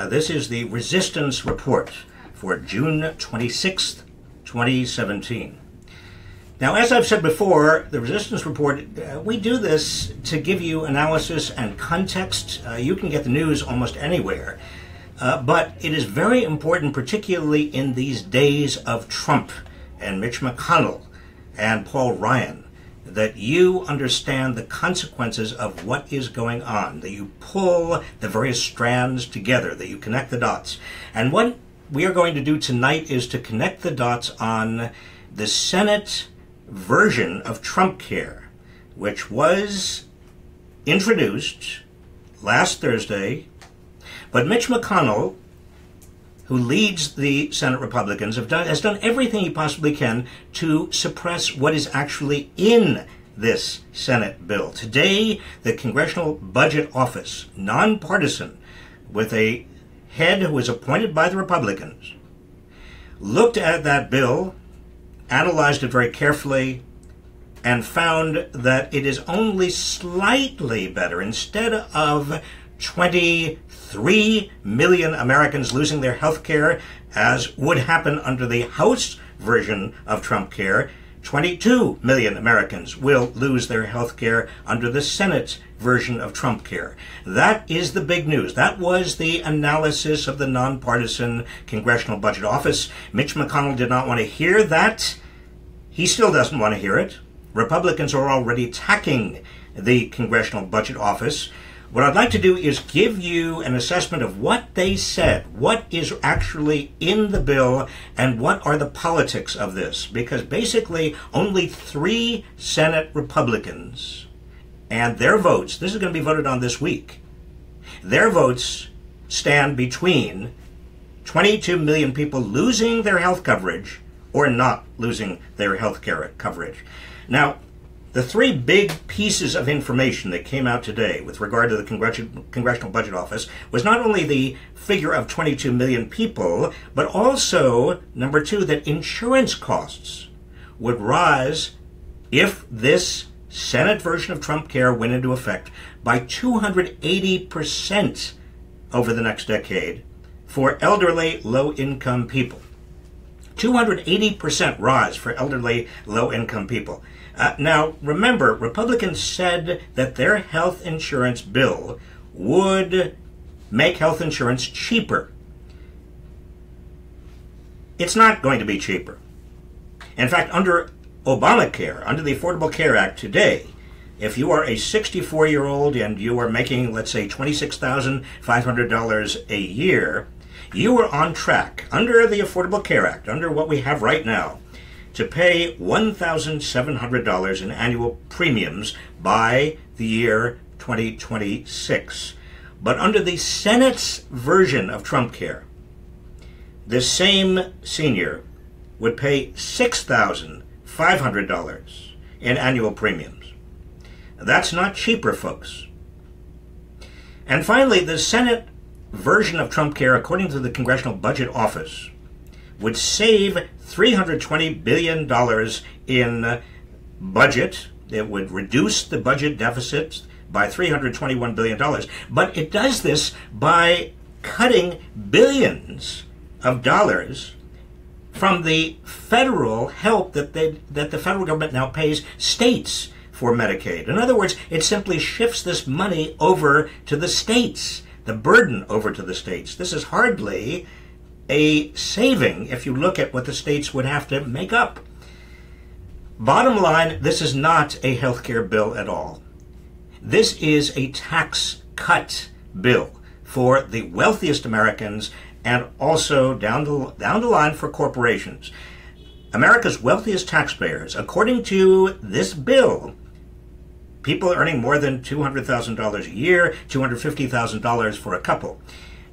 This is the Resistance Report for June 26th, 2017. Now, as I've said before, the Resistance Report, we do this to give you analysis and context. You can get the news almost anywhere. But it is very important, particularly in these days of Trump and Mitch McConnell and Paul Ryan, that you understand the consequences of what is going on, that you pull the various strands together, that you connect the dots. And what we are going to do tonight is to connect the dots on the Senate version of Trump Care, which was introduced last Thursday, but Mitch McConnell, who leads the Senate Republicans, has done everything he possibly can to suppress what is actually in this Senate bill. Today, the Congressional Budget Office, nonpartisan, with a head who was appointed by the Republicans, looked at that bill, analyzed it very carefully, and found that it is only slightly better. Instead of 23 million Americans losing their health care, as would happen under the House version of Trump Care, 22 million Americans will lose their health care under the Senate version of Trump Care. That is the big news. That was the analysis of the nonpartisan Congressional Budget Office. Mitch McConnell did not want to hear that. He still doesn't want to hear it. Republicans are already attacking the Congressional Budget Office. What I'd like to do is give you an assessment of what they said, what is actually in the bill, and what are the politics of this. Because basically, only 3 Senate Republicans and their votes, this is going to be voted on this week, their votes stand between 22 million people losing their health coverage or not losing their health care coverage. Now, the 3 big pieces of information that came out today with regard to the Congressional Budget Office was not only the figure of 22 million people, but also, number 2, that insurance costs would rise if this Senate version of Trump Care went into effect by 280% over the next decade for elderly, low-income people. 280% rise for elderly, low-income people. Now, remember, Republicans said that their health insurance bill would make health insurance cheaper. It's not going to be cheaper. In fact, under Obamacare, under the Affordable Care Act today, if you are a 64-year-old and you are making, let's say, $26,500 a year, you are on track, under the Affordable Care Act, under what we have right now, to pay $1,700 in annual premiums by the year 2026. But under the Senate's version of Trump Care, this same senior would pay $6,500 in annual premiums. That's not cheaper, folks. And finally, the Senate version of Trump Care, according to the Congressional Budget Office, would save $320 billion in budget. It would reduce the budget deficit by $321 billion. But it does this by cutting billions of dollars from the federal help that the federal government now pays states for Medicaid. In other words, it simply shifts this money over to the states, the burden over to the states. This is hardly a saving if you look at what the states would have to make up. Bottom line, this is not a health care bill at all. This is a tax cut bill for the wealthiest Americans and also down the line for corporations. America's wealthiest taxpayers, according to this bill, people earning more than $200,000 a year, $250,000 for a couple,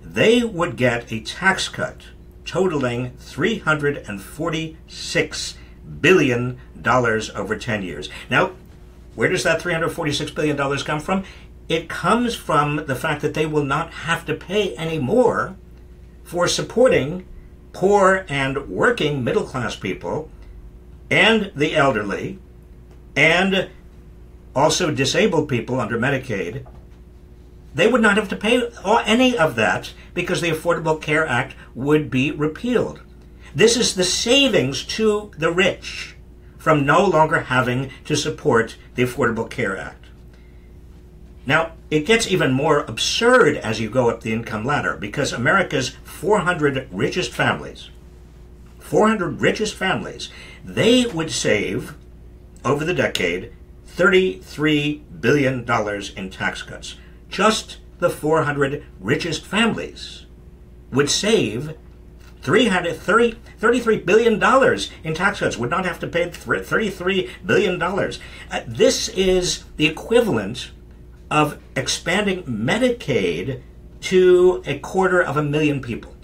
they would get a tax cut totaling $346 billion over 10 years. Now, where does that $346 billion come from? It comes from the fact that they will not have to pay any more for supporting poor and working middle-class people and the elderly and also disabled people under Medicaid They would not have to pay any of that because the Affordable Care Act would be repealed. This is the savings to the rich from no longer having to support the Affordable Care Act. Now, it gets even more absurd as you go up the income ladder because America's 400 richest families, they would save, over the decade, $33 billion in tax cuts. Just the 400 richest families would save $33 billion in tax cuts, would not have to pay $33 billion. This is the equivalent of expanding Medicaid to 250,000 people.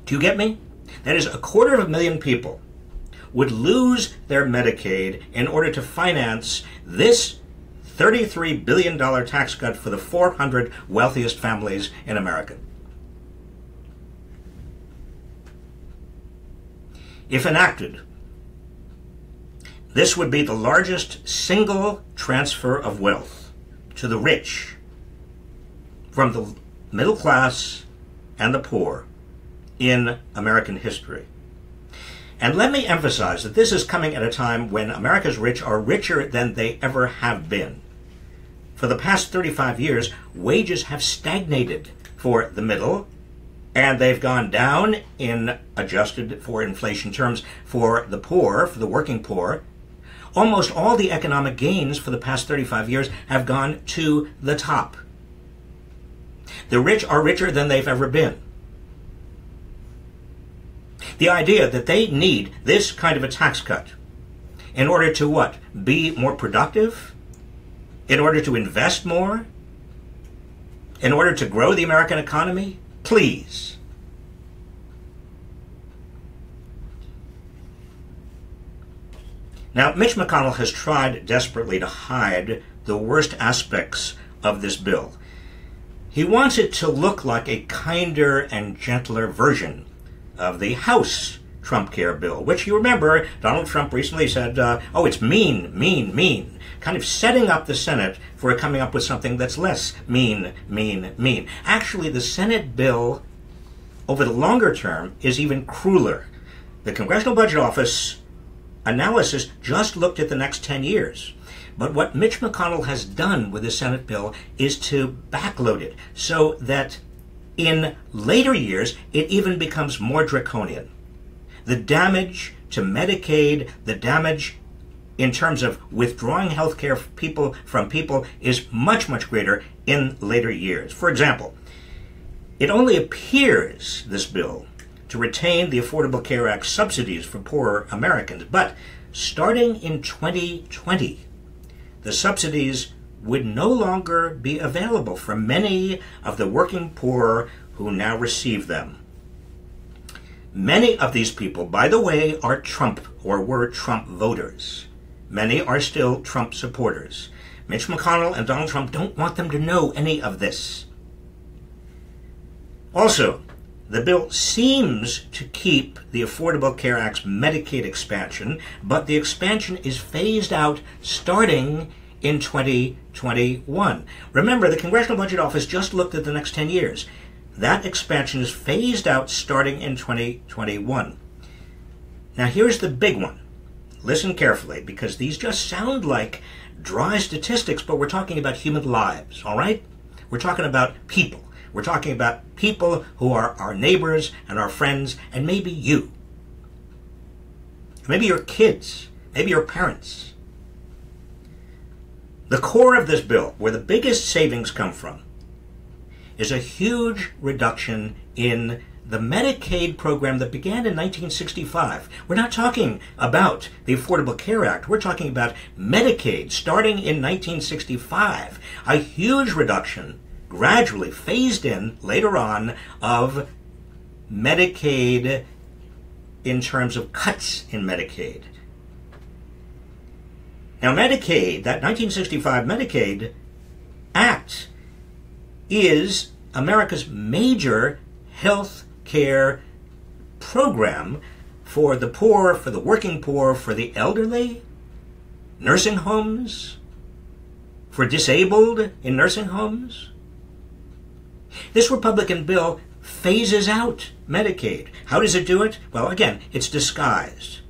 Do you get me? That is, 250,000 people would lose their Medicaid in order to finance this $33 billion tax cut for the 400 wealthiest families in America. If enacted, this would be the largest single transfer of wealth to the rich from the middle class and the poor in American history. And let me emphasize that this is coming at a time when America's rich are richer than they ever have been. For the past 35 years, wages have stagnated for the middle, and they've gone down in adjusted for inflation terms for the poor, for the working poor. Almost all the economic gains for the past 35 years have gone to the top. The rich are richer than they've ever been. The idea that they need this kind of a tax cut in order to what? Be more productive? In order to invest more? In order to grow the American economy? Please. Now, Mitch McConnell has tried desperately to hide the worst aspects of this bill. He wants it to look like a kinder and gentler version of the House Trump Care bill, which you remember Donald Trump recently said, oh, it's mean, mean, mean, kind of setting up the Senate for coming up with something that's less mean, mean, mean. Actually, the Senate bill, over the longer term, is even crueler. The Congressional Budget Office analysis just looked at the next 10 years. But what Mitch McConnell has done with the Senate bill is to backload it so that in later years, it even becomes more draconian. The damage to Medicaid, the damage in terms of withdrawing health care from people is much, much greater in later years. For example, it only appears, this bill, to retain the Affordable Care Act subsidies for poorer Americans. But starting in 2020, the subsidies would no longer be available for many of the working poor who now receive them. Many of these people, by the way, are Trump or were Trump voters. Many are still Trump supporters. Mitch McConnell and Donald Trump don't want them to know any of this. Also, the bill seems to keep the Affordable Care Act's Medicaid expansion, but the expansion is phased out starting in 2021. Remember, the Congressional Budget Office just looked at the next 10 years. That expansion is phased out starting in 2021. Now here's the big one. Listen carefully, because these just sound like dry statistics, but we're talking about human lives, all right? We're talking about people. We're talking about people who are our neighbors and our friends, and maybe you. Maybe your kids. Maybe your parents. The core of this bill, where the biggest savings come from, is a huge reduction in the Medicaid program that began in 1965. We're not talking about the Affordable Care Act. We're talking about Medicaid starting in 1965. A huge reduction, gradually phased in later on, of Medicaid in terms of cuts in Medicaid. Now, Medicaid, that 1965 Medicaid Act, is America's major health care program for the poor, for the working poor, for the elderly, nursing homes, for disabled in nursing homes. This Republican bill phases out Medicaid. How does it do it? Well, again, it's disguised.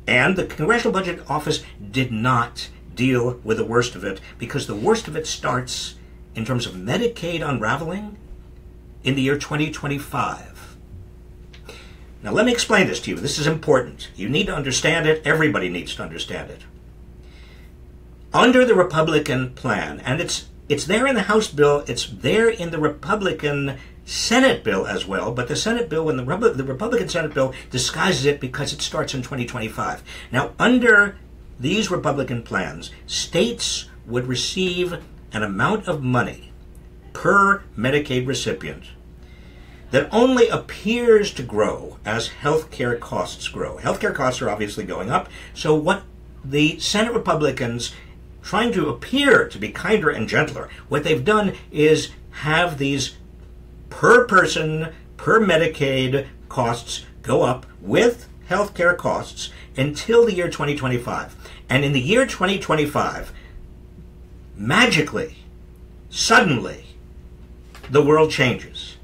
And the Congressional Budget Office did not deal with the worst of it, because the worst of it starts, in terms of Medicaid unraveling, in the year 2025. Now, let me explain this to you. This is important. You need to understand it. Everybody needs to understand it. Under the Republican plan, and it's there in the House bill, it's there in the Republican Senate bill as well, but the Senate bill and the Republican Senate bill disguises it because it starts in 2025. Now, under these Republican plans, states would receive an amount of money per Medicaid recipient that only appears to grow as health care costs grow. Health care costs are obviously going up, so what the Senate Republicans, trying to appear to be kinder and gentler, what they've done is have these per person, per Medicaid costs go up with health care costs until the year 2025. And in the year 2025, magically, suddenly, the world changes.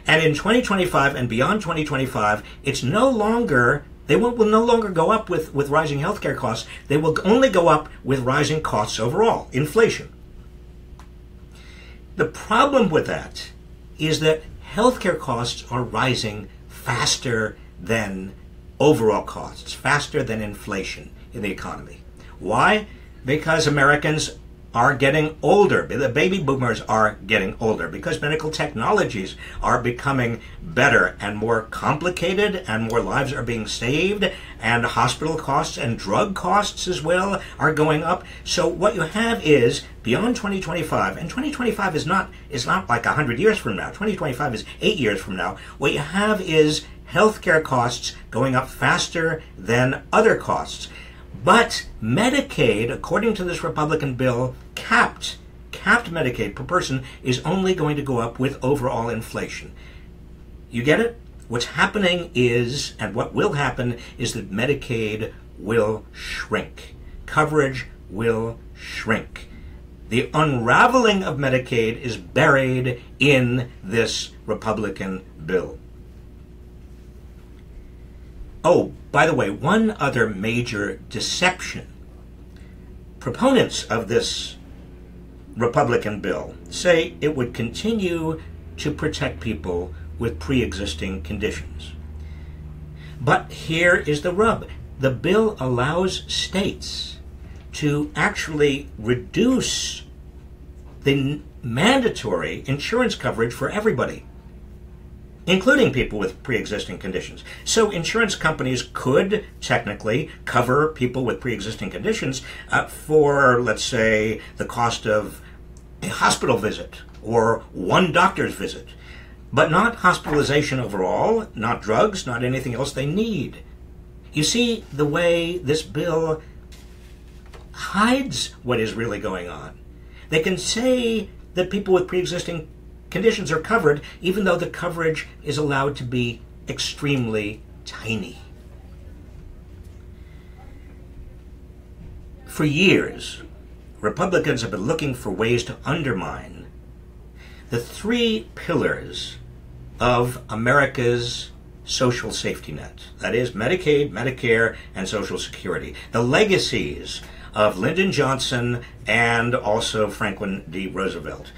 And in 2025 and beyond 2025, it's no longer, they will no longer go up with rising healthcare costs. They will only go up with rising costs overall, inflation. The problem with that is that healthcare costs are rising faster than overall costs, faster than inflation in the economy. Why? Because Americans are getting older. The baby boomers are getting older because medical technologies are becoming better and more complicated, and more lives are being saved, and hospital costs and drug costs as well are going up. So what you have is, beyond 2025, and 2025 is not like 100 years from now. 2025 is 8 years from now. What you have is healthcare costs going up faster than other costs. But Medicaid, according to this Republican bill, capped Medicaid per person is only going to go up with overall inflation. You get it? What's happening is, and what will happen, is that Medicaid will shrink. Coverage will shrink. The unraveling of Medicaid is buried in this Republican bill. Oh, by the way, one other major deception. Proponents of this Republican bill say it would continue to protect people with pre-existing conditions. But here is the rub. The bill allows states to actually reduce the mandatory insurance coverage for everybody, including people with pre-existing conditions. So insurance companies could technically cover people with pre-existing conditions for, let's say, the cost of a hospital visit or one doctor's visit, but not hospitalization overall, not drugs, not anything else they need. You see the way this bill hides what is really going on. They can say that people with pre-existing conditions are covered, even though the coverage is allowed to be extremely tiny. For years, Republicans have been looking for ways to undermine the three pillars of America's social safety net. That is Medicaid, Medicare, and Social Security. The legacies of Lyndon Johnson and also Franklin D. Roosevelt.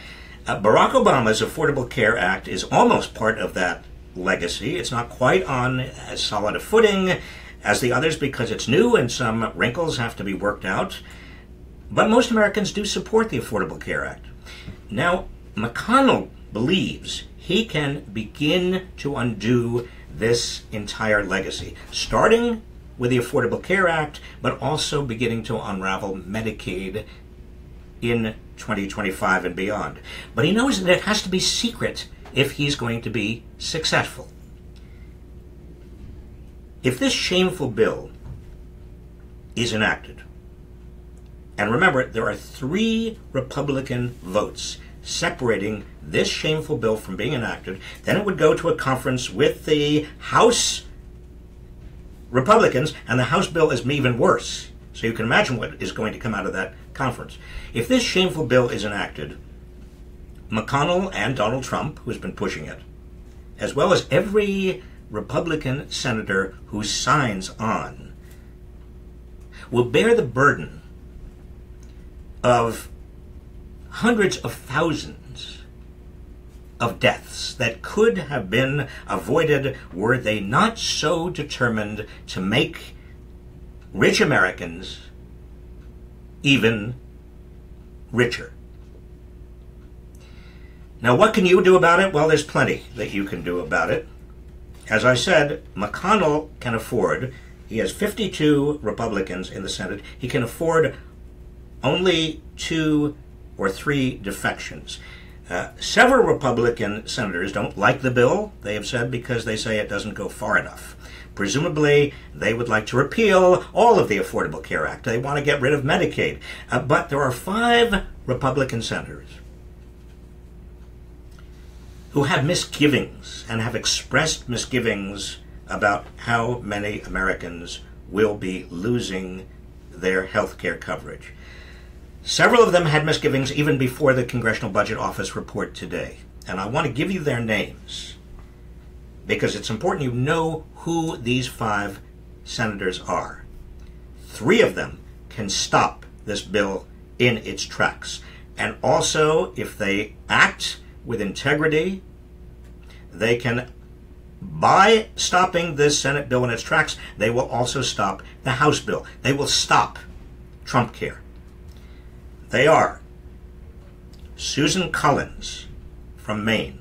Barack Obama's Affordable Care Act is almost part of that legacy. It's not quite on as solid a footing as the others because it's new and some wrinkles have to be worked out. But most Americans do support the Affordable Care Act. Now, McConnell believes he can begin to undo this entire legacy, starting with the Affordable Care Act, but also beginning to unravel Medicaid in 2025 and beyond. But he knows that it has to be secret if he's going to be successful. If this shameful bill is enacted, and remember, there are 3 Republican votes separating this shameful bill from being enacted, then it would go to a conference with the House Republicans, and the House bill is even worse. So you can imagine what is going to come out of that conference. conference. If this shameful bill is enacted, McConnell and Donald Trump, who's been pushing it, as well as every Republican senator who signs on, will bear the burden of hundreds of thousands of deaths that could have been avoided were they not so determined to make rich Americans even richer. Now, what can you do about it? Well, there's plenty that you can do about it. As I said, McConnell can afford, he has 52 Republicans in the Senate, he can afford only 2 or 3 defections. Several Republican senators don't like the bill, they have said, because they say it doesn't go far enough. Presumably, they would like to repeal all of the Affordable Care Act. They want to get rid of Medicaid. But there are 5 Republican senators who have misgivings and have expressed misgivings about how many Americans will be losing their health care coverage. Several of them had misgivings even before the Congressional Budget Office report today. And I want to give you their names because it's important you know who these 5 senators are. 3 of them can stop this bill in its tracks. And also, if they act with integrity, they can, by stopping this Senate bill in its tracks, they will also stop the House bill. They will stop Trump Care. They are Susan Collins from Maine.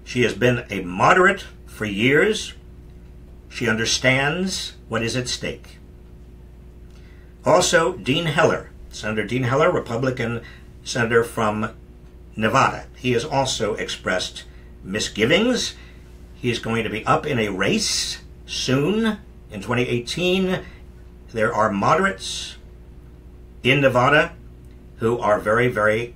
She has been a moderate for years. She understands what is at stake. Also, Dean Heller, Senator Dean Heller, Republican senator from Nevada. He has also expressed misgivings. He is going to be up in a race soon in 2018. There are moderates in Nevada who are very, very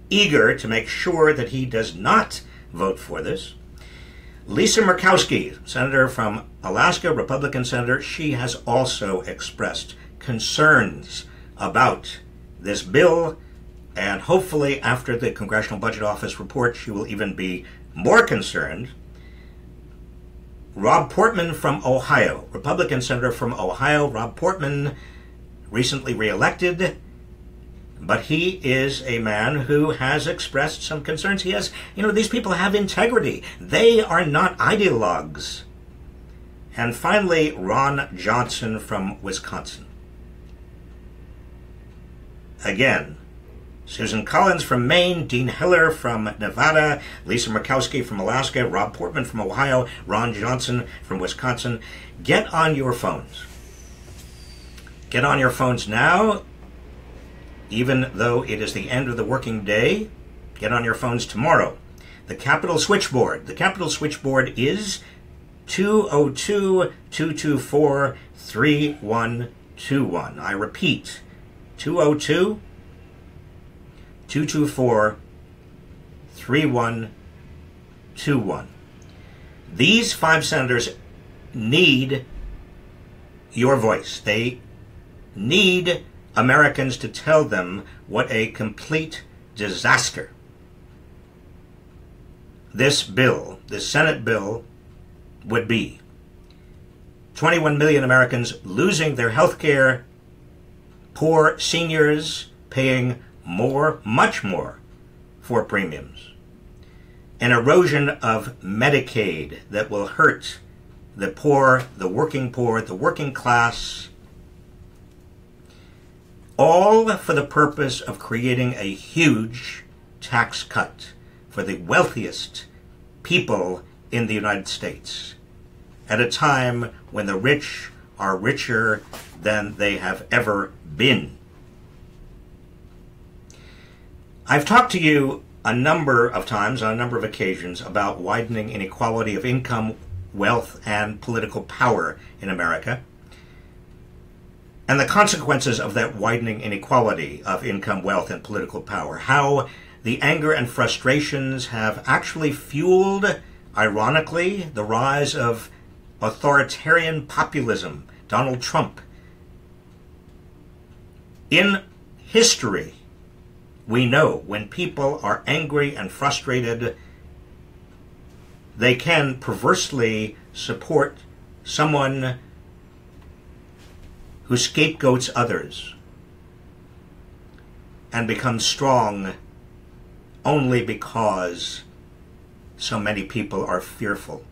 eager to make sure that he does not vote for this. Lisa Murkowski, senator from Alaska, Republican senator, she has also expressed concerns about this bill, and hopefully after the Congressional Budget Office report, she will even be more concerned. Rob Portman from Ohio, Republican senator from Ohio. Rob Portman, recently reelected, but he is a man who has expressed some concerns. He has, these people have integrity. They are not ideologues. And finally, Ron Johnson from Wisconsin. Again, Susan Collins from Maine, Dean Heller from Nevada, Lisa Murkowski from Alaska, Rob Portman from Ohio, Ron Johnson from Wisconsin. Get on your phones. Get on your phones now, even though it is the end of the working day. Get on your phones tomorrow. The Capitol Switchboard. The Capitol Switchboard is 202-224-3121. I repeat, 202-224-3121. These 5 senators need your voice. They need Americans to tell them what a complete disaster this bill, this Senate bill, would be. 21 million Americans losing their health care, poor seniors paying more, much more, for premiums. An erosion of Medicaid that will hurt the poor, the working class, all for the purpose of creating a huge tax cut for the wealthiest people in the United States at a time when the rich are richer than they have ever been. I've talked to you a number of times, on a number of occasions, about widening inequality of income, wealth, and political power in America, and the consequences of that widening inequality of income, wealth, and political power. How the anger and frustrations have actually fueled, ironically, the rise of authoritarian populism. Donald Trump In history, we know when people are angry and frustrated, they can perversely support someone who scapegoats others and becomes strong only because so many people are fearful.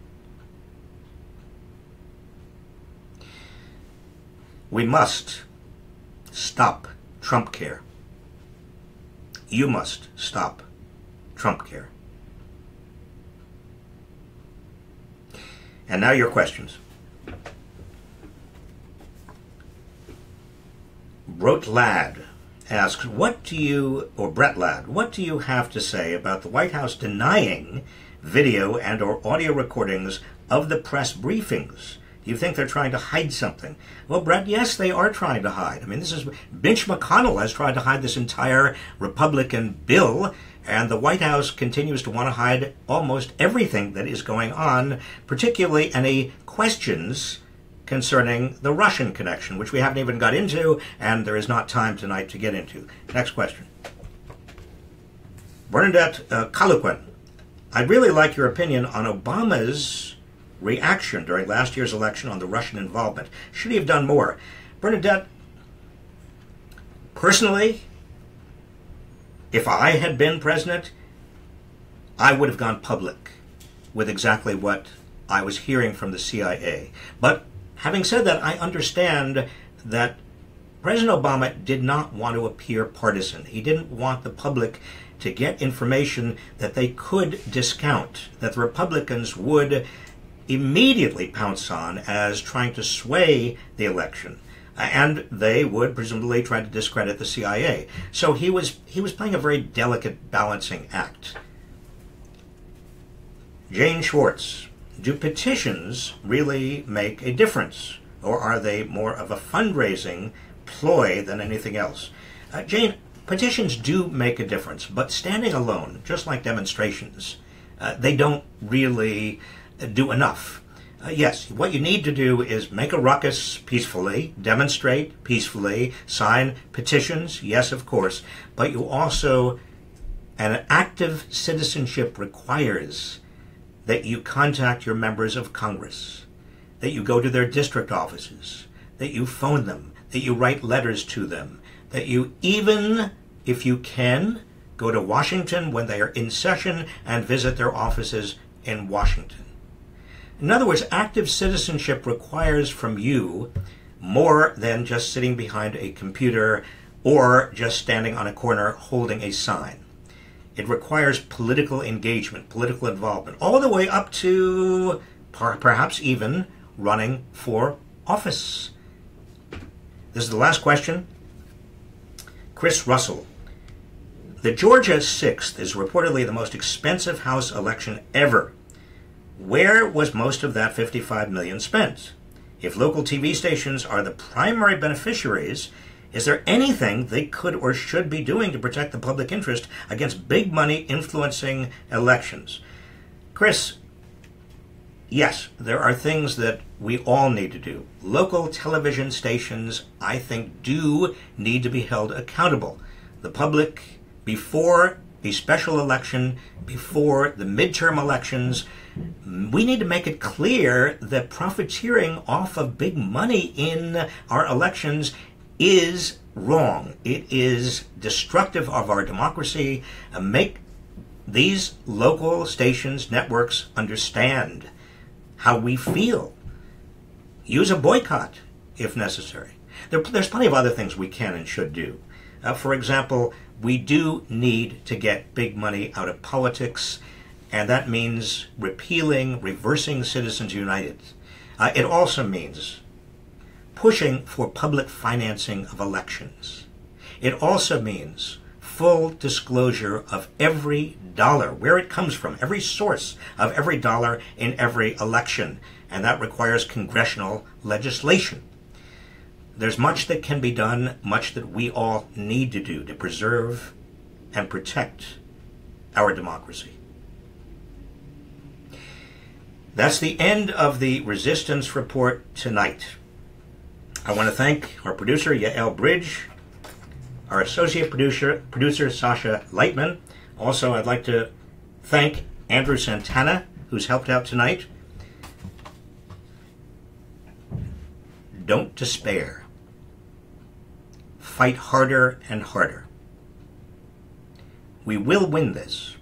We must stop Trump care. You must stop Trump care. And now your questions. Brett Ladd asks, Brett Ladd, what do you have to say about the White House denying video and or audio recordings of the press briefings? Do you think they're trying to hide something? Well, Brett, yes, they are trying to hide. I mean, Mitch McConnell has tried to hide this entire Republican bill, and the White House continues to want to hide almost everything that is going on, particularly any questions concerning the Russian connection, which we haven't even got into, and there is not time tonight to get into. Next question. Bernadette Coluquin, I'd really like your opinion on Obama's reaction during last year's election on the Russian involvement. Should he have done more? Bernadette, personally, if I had been president, I would have gone public with exactly what I was hearing from the CIA. But having said that, I understand that President Obama did not want to appear partisan. He didn't want the public to get information that they could discount, that the Republicans would immediately pounce on as trying to sway the election. And they would presumably try to discredit the CIA. So he was playing a very delicate balancing act. Jane Schwartz, do petitions really make a difference? Or are they more of a fundraising ploy than anything else? Jane, petitions do make a difference, but standing alone, just like demonstrations, they don't really do enough. Yes, what you need to do is make a ruckus peacefully, demonstrate peacefully, sign petitions, yes, of course, but you also, an active citizenship requires that you contact your members of Congress, that you go to their district offices, that you phone them, that you write letters to them, that you, even if you can, go to Washington when they are in session and visit their offices in Washington. In other words, active citizenship requires from you more than just sitting behind a computer or just standing on a corner holding a sign. It requires political engagement, political involvement, all the way up to perhaps even running for office. This is the last question. Chris Russell. The Georgia 6th is reportedly the most expensive House election ever. Where was most of that $55 million spent? If local TV stations are the primary beneficiaries, is there anything they could or should be doing to protect the public interest against big money influencing elections? Chris, yes, there are things that we all need to do. Local television stations, I think, do need to be held accountable. The public, before a special election, before the midterm elections, we need to make it clear that profiteering off of big money in our elections is wrong. It is destructive of our democracy. Make these local stations, networks, understand how we feel. Use a boycott if necessary. There's plenty of other things we can and should do. For example, we do need to get big money out of politics, and that means reversing Citizens United. It also means pushing for public financing of elections. It also means full disclosure of every dollar, where it comes from, every source of every dollar in every election, and that requires congressional legislation. There's much that can be done, much that we all need to do to preserve and protect our democracy. That's the end of the Resistance Report tonight. I want to thank our producer, Yael Bridge, our associate producer Sasha Lightman. Also, I'd like to thank Andrew Santana, who's helped out tonight. Don't despair. Fight harder and harder. We will win this.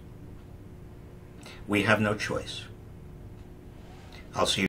We have no choice. I'll see you